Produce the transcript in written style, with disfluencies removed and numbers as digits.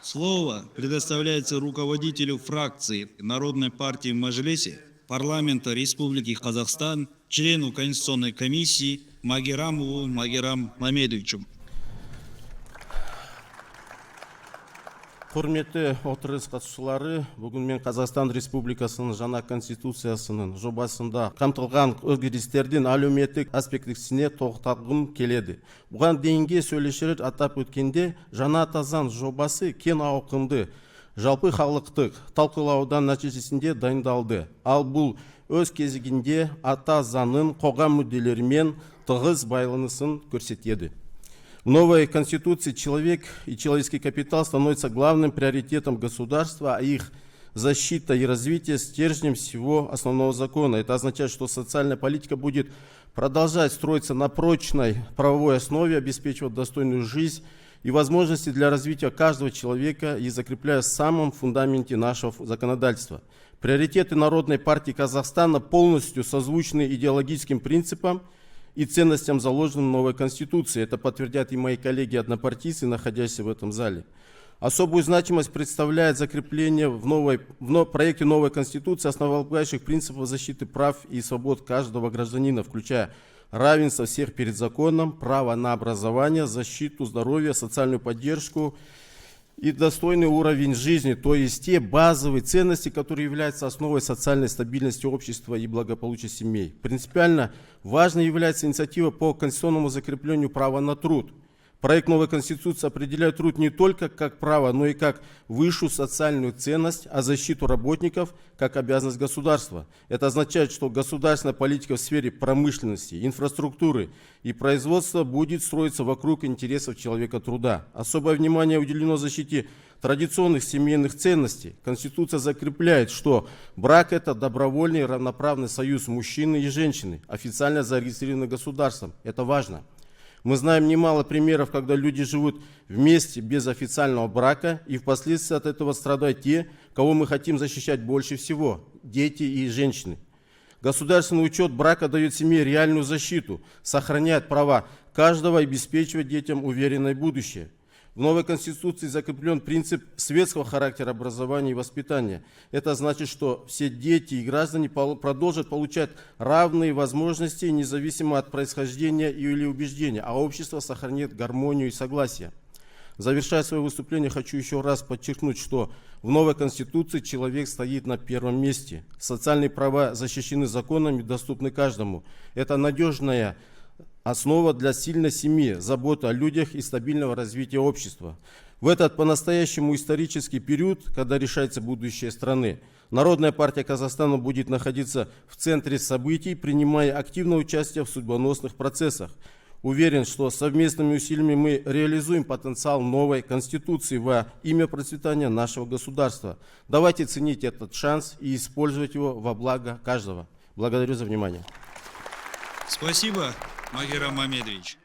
Слово предоставляется руководителю фракции Народной партии в Мажилисе парламента Республики Казахстан, члену Конституционной комиссии Магеррамову Магеррам Мамедовичу. Құрметті отырыс қатысушылары, бүгін мен Қазақстан Республикасының жаңа конституциясының жобасында қамтылған өзгерістердің әлеуметтік аспектісіне тоқталғым келеді. Бұған дейінгі сөйлеушілер атап өткенде, жаңа ата заң жобасы кең ауқымды жалпы халықтық талқылаудан нәтижесінде дайындалды. Ал бұл өз кезегінде ата заңның қоғам мүдделерімен тығыз байланысын көрсетеді. В новой Конституции человек и человеческий капитал становятся главным приоритетом государства, а их защита и развитие стержнем всего основного закона. Это означает, что социальная политика будет продолжать строиться на прочной правовой основе, обеспечивать достойную жизнь и возможности для развития каждого человека и закрепляя в самом фундаменте нашего законодательства. Приоритеты Народной партии Казахстана полностью созвучны идеологическим принципам и ценностям, заложенным в новой Конституции. Это подтвердят и мои коллеги-однопартийцы, находящиеся в этом зале. Особую значимость представляет закрепление в проекте новой Конституции основополагающих принципов защиты прав и свобод каждого гражданина, включая равенство всех перед законом, право на образование, защиту здоровья, социальную поддержку и достойный уровень жизни, то есть те базовые ценности, которые являются основой социальной стабильности общества и благополучия семей. Принципиально важной является инициатива по конституционному закреплению права на труд. Проект новой Конституции определяет труд не только как право, но и как высшую социальную ценность, а защиту работников как обязанность государства. Это означает, что государственная политика в сфере промышленности, инфраструктуры и производства будет строиться вокруг интересов человека труда. Особое внимание уделено защите традиционных семейных ценностей. Конституция закрепляет, что брак – это добровольный и равноправный союз мужчины и женщины, официально зарегистрированный государством. Это важно. Мы знаем немало примеров, когда люди живут вместе без официального брака, и впоследствии от этого страдают те, кого мы хотим защищать больше всего – дети и женщины. Государственный учет брака дает семье реальную защиту, сохраняет права каждого и обеспечивает детям уверенное будущее. В новой Конституции закреплен принцип светского характера образования и воспитания. Это значит, что все дети и граждане продолжат получать равные возможности, независимо от происхождения или убеждения, а общество сохранит гармонию и согласие. Завершая свое выступление, хочу еще раз подчеркнуть, что в новой Конституции человек стоит на первом месте. Социальные права защищены законами и доступны каждому. Это надежная основа для сильной семьи, забота о людях и стабильного развития общества. В этот по-настоящему исторический период, когда решается будущее страны, Народная партия Казахстана будет находиться в центре событий, принимая активное участие в судьбоносных процессах. Уверен, что совместными усилиями мы реализуем потенциал новой Конституции во имя процветания нашего государства. Давайте ценить этот шанс и использовать его во благо каждого. Благодарю за внимание. Спасибо, Магеррам Мамедович.